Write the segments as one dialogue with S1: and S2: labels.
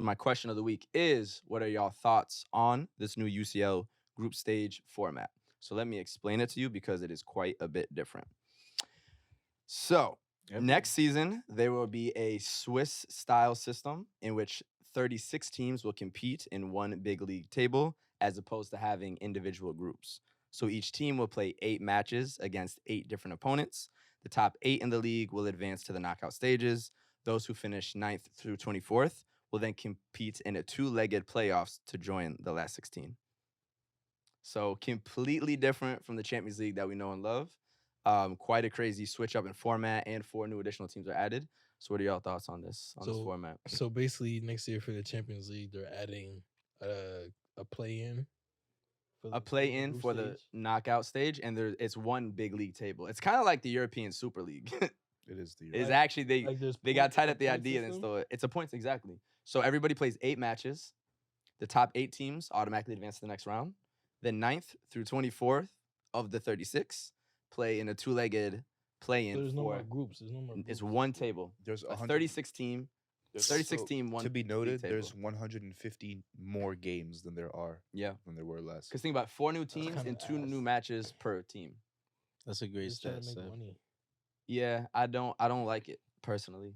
S1: my question of the week is, what are y'all thoughts on this new UCL group stage format? So let me explain it to you because it is quite a bit different. So next season, there will be a Swiss-style system in which 36 teams will compete in one big league table as opposed to having individual groups. So each team will play 8 matches against 8 different opponents. The top 8 in the league will advance to the knockout stages. Those who finish 9th through 24th will then compete in a 2-legged playoffs to join the last 16. So completely different from the Champions League that we know and love. Quite a crazy switch up in format, and 4 new additional teams are added. So what are y'all thoughts on this format?
S2: So basically, next year for the Champions League, they're adding a play-in.
S1: A play-in for the knockout stage, and it's one big league table. It's kind of like the European Super League.
S3: It is the
S1: It's actually they got tight at the idea, and so it's a points exactly. So everybody plays 8 matches. The top 8 teams automatically advance to the next round. The 9th through 24th of the 36 play in a 2-legged play-in.
S2: So there's no more groups. There's no more groups.
S1: It's one table.
S3: There's
S1: a 36 team. 36 team, one.
S3: To be noted,
S1: table.
S3: there's 150 more games than there are.
S1: Yeah.
S3: Than there were less.
S1: Because think about 4 new teams and 2 new matches per team.
S4: That's a great stat.
S1: Yeah, I don't like it personally.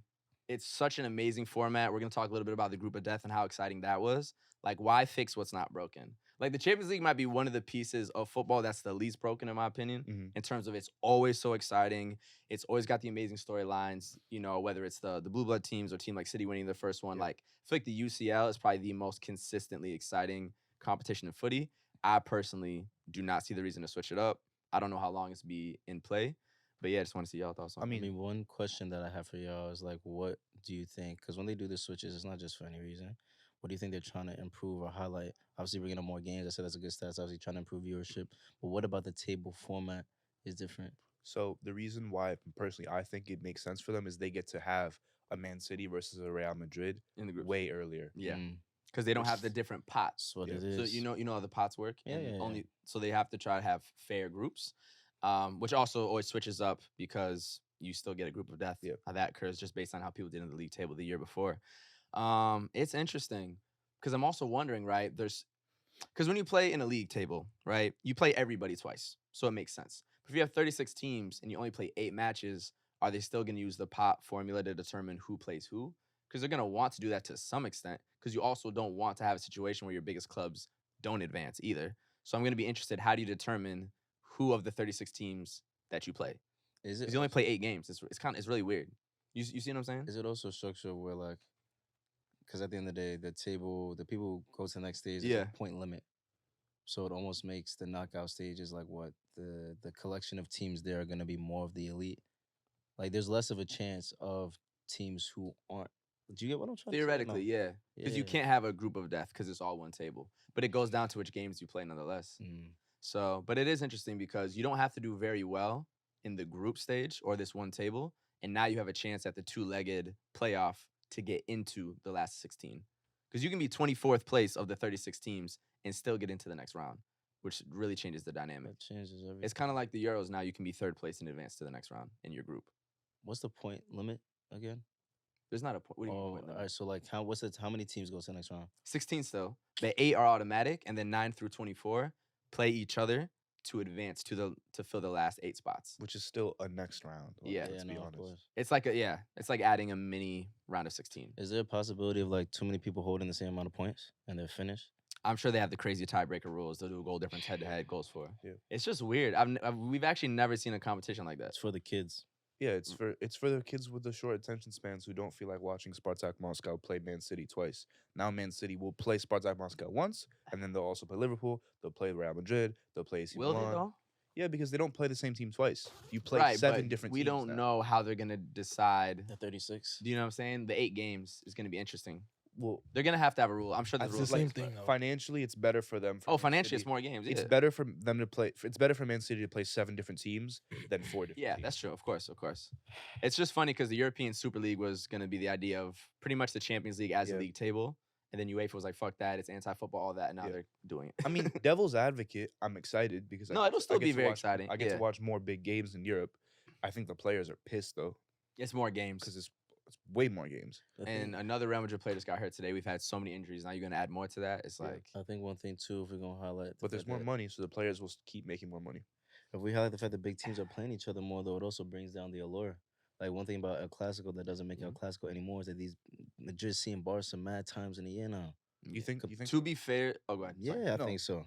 S1: It's such an amazing format. We're gonna talk a little bit about the group of death and how exciting that was. Like, why fix what's not broken? Like, the Champions League might be one of the pieces of football that's the least broken, in my opinion, in terms of it's always so exciting. It's always got the amazing storylines, you know, whether it's the Blue Blood teams or team like City winning the first one. Yeah. Like, I feel like the UCL is probably the most consistently exciting competition in footy. I personally do not see the reason to switch it up. I don't know how long it's be in play. But yeah, I just want to see y'all thoughts on it.
S4: I mean, one question that I have for y'all is like, what do you think? Because when they do the switches, it's not just for any reason. What do you think they're trying to improve or highlight? Obviously, bringing up more games. I said that's a good stat. It's obviously trying to improve viewership. But what about the table format is different?
S3: So the reason why, personally, I think it makes sense for them is they get to have a Man City versus a Real Madrid
S1: in the group
S3: way earlier.
S1: Yeah. Because they don't have the different pots.
S4: What it is.
S1: So you know how the pots work?
S4: Yeah,
S1: So they have to try to have fair groups. Which also always switches up because you still get a group of death.
S3: Yep.
S1: How that occurs just based on how people did in the league table the year before. It's interesting because I'm also wondering, right? Because when you play in a league table, right, you play everybody twice, so it makes sense. But if you have 36 teams and you only play 8 matches, are they still going to use the pot formula to determine who plays who? Because they're going to want to do that to some extent because you also don't want to have a situation where your biggest clubs don't advance either. So I'm going to be interested, how do you determine who of the 36 teams that you play? Is it? Because you only play 8 games. It's really weird. You see what I'm saying?
S4: Is it also structured where, like, because at the end of the day, the people who go to the next stage, there's a point limit. So it almost makes the knockout stages like what the collection of teams there are going to be more of the elite. Like, there's less of a chance of teams who aren't. Do you get what I'm trying to say?
S1: Theoretically, yeah. Because you can't have a group of death because it's all one table. But it goes down to which games you play nonetheless. So, but it is interesting because you don't have to do very well in the group stage or this one table. And now you have a chance at the 2-legged playoff to get into the last 16. Because you can be 24th place of the 36 teams and still get into the next round, which really changes the dynamic.
S4: That changes everything.
S1: It's kind of like the Euros now. You can be 3rd place in advance to the next round in your group.
S4: What's the point limit again?
S1: There's not a point. What do you mean point limit?
S4: All right, so like how many teams go to the next round?
S1: 16 still. The 8 are automatic, and then 9 through 24 play each other to advance to fill the last 8 spots.
S3: Which is still a next round. Let's be honest.
S1: It's like adding a mini round of 16.
S4: Is there a possibility of like too many people holding the same amount of points and they're finished?
S1: I'm sure they have the crazy tiebreaker rules. They'll do a goal difference head-to-head goals for.
S3: Yeah.
S1: It's just weird. We've actually never seen a competition like that.
S4: It's for the kids.
S3: Yeah, it's for the kids with the short attention spans who don't feel like watching Spartak Moscow play Man City twice. Now Man City will play Spartak Moscow once, and then they'll also play Liverpool. They'll play Real Madrid. They'll play AC Milan.
S1: Will they though?
S3: Yeah, because they don't play the same team twice. You play 7 different teams.
S1: We don't know how they're gonna decide
S4: the 36.
S1: Do you know what I'm saying? The 8 games is gonna be interesting.
S3: Well,
S1: they're gonna have to have a rule. I'm sure the rules.
S2: The same thing.
S3: Financially, it's better for them.
S1: Financially, it's more games.
S3: It's better for them to play. It's better for Man City to play 7 different teams than 4 different.
S1: Yeah,
S3: teams.
S1: That's true. Of course. It's just funny because the European Super League was gonna be the idea of pretty much the Champions League as a league table, and then UEFA was like, "Fuck that! It's anti-football, all that." And now they're doing it.
S3: I mean, devil's advocate. I'm excited because
S1: it'll still be very exciting.
S3: I get to watch more big games in Europe. I think the players are pissed though.
S1: It's more games
S3: because it's It's way more games.
S1: And another Real Madrid player just got hurt today. We've had so many injuries. Now you're gonna add more to that. It's
S3: Yeah.
S1: like
S4: I think one thing too, if we're gonna highlight,
S3: But there's more money, so the players will keep making more money.
S4: if we highlight the fact that big teams are playing each other more, though, it also brings down the allure. Like one thing about El Clasico that doesn't make El Clasico anymore is that these Madrid seeing Barca mad times in a year now.
S3: You think? You think?
S1: to be fair. Oh, go ahead. Sorry.
S4: Yeah, I
S3: No.
S4: think so.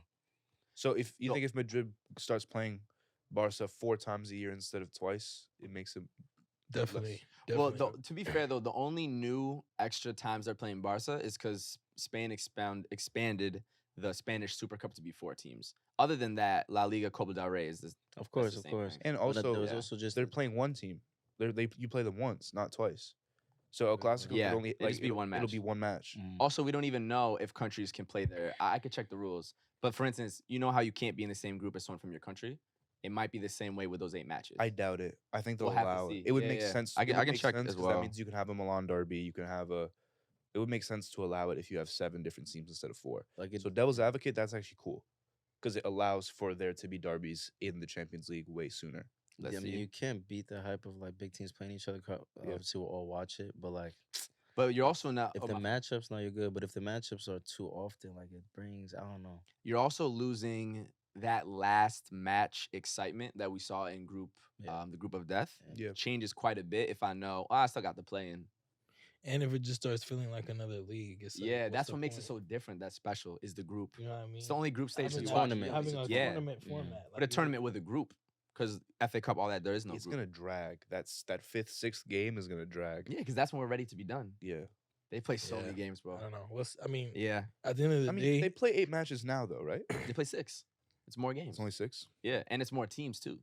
S3: So if you
S1: No.
S3: think if Madrid starts playing Barca 4 times a year instead of twice, it makes it
S2: Definitely.
S1: Well,
S2: Definitely.
S1: to be fair though, the only new extra times they're playing Barca is because Spain expanded the Spanish Super Cup to be 4 teams. Other than that, La Liga, Copa del Rey is
S4: Of
S1: that's
S4: course,
S1: the
S4: of
S1: same
S4: course.
S1: thing.
S3: And
S4: But
S3: also,
S4: there was
S1: yeah.
S4: also just
S3: they're playing one team. You play them once, not twice. So El Clasico
S1: Yeah,
S3: could only
S1: it'd just be one
S3: It'll
S1: match.
S3: be one match.
S1: Also, we don't even know if countries can play there. I could check the rules. But for instance, you know how you can't be in the same group as someone from your country? It might be the same way with those 8 matches.
S3: I doubt it. I think they'll
S1: We'll have to
S3: allow
S1: see.
S3: it. It would
S1: Yeah,
S3: make
S1: yeah.
S3: sense.
S1: I
S3: it
S1: can-
S3: would
S1: I can
S3: make
S1: check
S3: sense
S1: as
S3: 'cause
S1: well.
S3: That means you can have a Milan derby. You can have a. It would make sense to allow it if you have 7 different teams instead of 4.
S4: like it,
S3: So devil's advocate, that's actually cool, because it allows for there to be derbies in the Champions League way sooner.
S1: Let's
S4: I mean,
S1: see.
S4: you can't beat the hype of like big teams playing each other.
S3: Yeah.
S4: Obviously, we'll all watch it, but like
S1: But you're also not.
S4: if
S1: oh,
S4: the
S1: my-
S4: matchups, now you're good. But if the matchups are too often, like it brings, I don't know.
S1: You're also losing that last match excitement that we saw in
S4: Yeah.
S1: the group of death.
S3: Yeah.
S1: Changes quite a bit if I know. Oh, I still got the play in.
S2: And if it just starts feeling like another league, it's like,
S1: Yeah,
S2: what's
S1: that's
S2: the
S1: what makes it
S2: point?
S1: so different. That's special is the group.
S2: You know what I mean?
S1: It's the only group stage
S2: Having
S1: you
S2: that-
S1: watch.
S4: tournament,
S2: Having a
S1: Yeah.
S2: tournament
S4: Mhm.
S2: format.
S1: But a tournament with a group, because FA Cup, all that, there is no
S3: It's
S1: group.
S3: gonna drag. That 5th, 6th game is gonna drag.
S1: Yeah, because that's when we're ready to be done.
S3: Yeah.
S1: They play so many
S2: Yeah.
S1: games,
S2: I
S1: bro.
S2: don't know. I mean,
S1: Yeah,
S2: at the end of the
S3: I mean,
S2: day,
S3: they play 8 matches now, though, right?
S1: they play 6. It's more games.
S3: It's only 6.
S1: Yeah, and it's more teams too.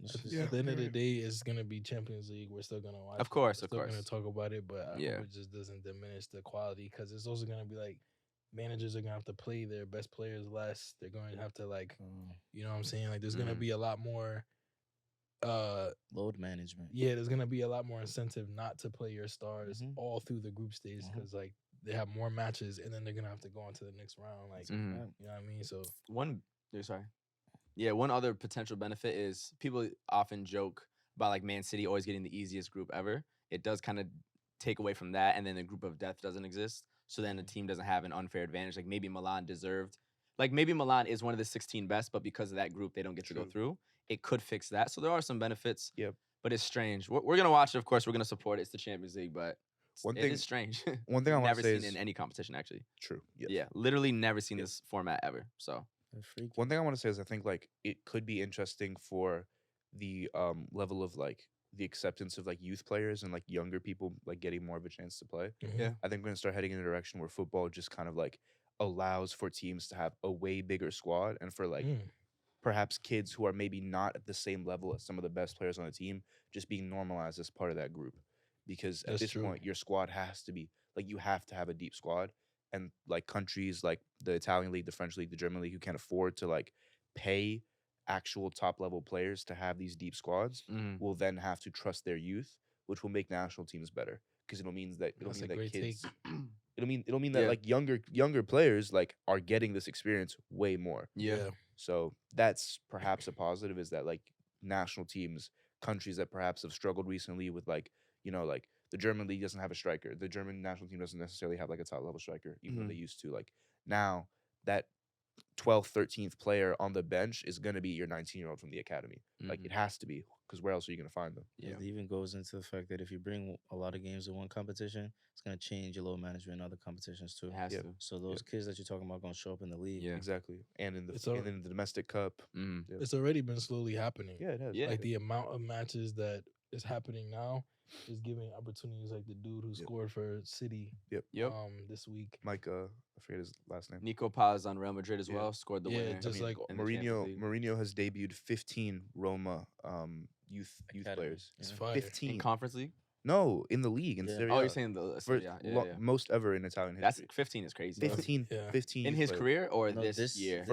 S4: It's
S2: at
S4: just-
S2: the- at the end of the day, it's gonna be Champions League. We're still gonna watch.
S1: Of
S2: it.
S1: course,
S2: We're
S1: of
S2: still gonna
S1: course.
S2: talk about it, but I
S1: Yeah.
S2: hope it just doesn't diminish the quality, because it's also gonna be like managers are gonna have to play their best players less. They're going to have to like, you know what I'm saying? Like, there's gonna
S1: Mhm.
S2: be a lot more.
S4: load management.
S2: Yeah, there's gonna be a lot more incentive not to play your stars
S4: Mhm.
S2: all through the group stage,
S4: Mhm.
S2: because like they have more matches, and then they're gonna have to go on to the next round. Like,
S1: Mhm.
S2: you know what I mean? So
S1: One other potential benefit is people often joke about like Man City always getting the easiest group ever. It does kind of take away from that, and then the group of death doesn't exist. So then the team doesn't have an unfair advantage. Like maybe Milan deserved. Like maybe Milan is one of the 16 best, but because of that group, they don't get to go
S3: True.
S1: through. It could fix that. So there are some benefits.
S3: Yep.
S1: But it's strange. We're gonna watch it, of course. We're gonna support it. It's the Champions League, but
S3: One
S1: it
S3: thing-
S1: is strange.
S3: One thing I want
S1: never
S3: to say
S1: seen
S3: is
S1: in any competition actually.
S3: true. Yes.
S1: Yeah, literally never seen
S3: Yep.
S1: this format ever. So
S4: They're freaky.
S3: One thing I want to say is I think like it could be interesting for the level of like the acceptance of like youth players and like younger people like getting more of a chance to play.
S1: Yeah.
S3: I think we're gonna start heading in a direction where football just kind of like allows for teams to have a way bigger squad, and for like perhaps kids who are maybe not at the same level as some of the best players on the team just being normalized as part of that group. Because at
S2: That's
S3: this
S2: true.
S3: point, your squad has to be like you have to have a deep squad, and like countries like the Italian league, the French league, the German league, who can't afford to like pay actual top level players to have these deep squads will then have to trust their youth, which will make national teams better, because it'll mean that
S2: That's a
S3: that
S2: great
S3: kids
S2: take.
S3: it'll mean that
S1: Yeah.
S3: like younger players like are getting this experience way more.
S1: yeah.
S3: So that's perhaps a positive, is that like national teams, countries that perhaps have struggled recently with like, like the German league doesn't have a striker. The German national team doesn't necessarily have like a top level striker, even though they used to. Like now that 12th, 13th player on the bench is going to be your 19-year-old from the academy. Like it has to be, because where else are you going to find them?
S1: Yeah.
S4: It even goes into the fact that if you bring a lot of games in one competition, it's gonna change your load management in other competitions too.
S1: It has
S3: Yep.
S1: to.
S4: So those kids that you're talking about gonna show up in the league.
S1: Yeah.
S3: Exactly. And in the
S2: It's all-
S3: and in the domestic cup.
S1: Mm.
S3: Yeah.
S2: It's already been slowly happening.
S3: Yeah, it has.
S1: Yeah.
S2: Like the amount of matches that is happening now is giving opportunities, like the dude who scored for City
S1: Yep.
S2: this week.
S3: Mike, I forget his last name.
S1: Nico Paz on Real Madrid as
S3: Yeah.
S1: well scored the
S2: Yeah,
S1: winner.
S2: just like
S1: in the Champions League.
S3: Mourinho has debuted 15 Roma youth
S4: Academy.
S3: players.
S2: It's
S4: Yeah.
S2: fire.
S3: 15.
S1: in Conference League.
S3: No, in the league in
S4: Yeah.
S3: Serie
S1: Oh,
S3: A.
S1: you're saying the
S3: For
S1: yeah.
S3: most ever in Italian
S1: That's
S3: history.
S1: 15 is crazy.
S3: 15,
S2: Yeah.
S3: 15
S1: in
S3: youth
S1: his
S3: players.
S1: career or
S4: No,
S1: this
S4: this-
S1: year?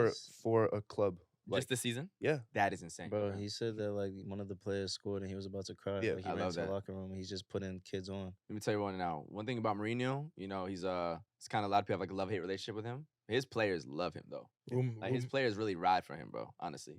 S3: for a club. Like,
S1: Just this season?
S3: yeah,
S1: That is insane.
S4: Bro, he said that like one of the players scored and he was about to cry.
S3: Yeah,
S4: like he
S1: I
S4: ran
S1: love
S4: to the
S1: that.
S4: locker room and he's just putting kids on.
S1: Let me tell you one now. One thing about Mourinho, he's it's kind of a lot of people have like a love-hate relationship with him. His players love him though. Like his players really ride for him, bro. Honestly.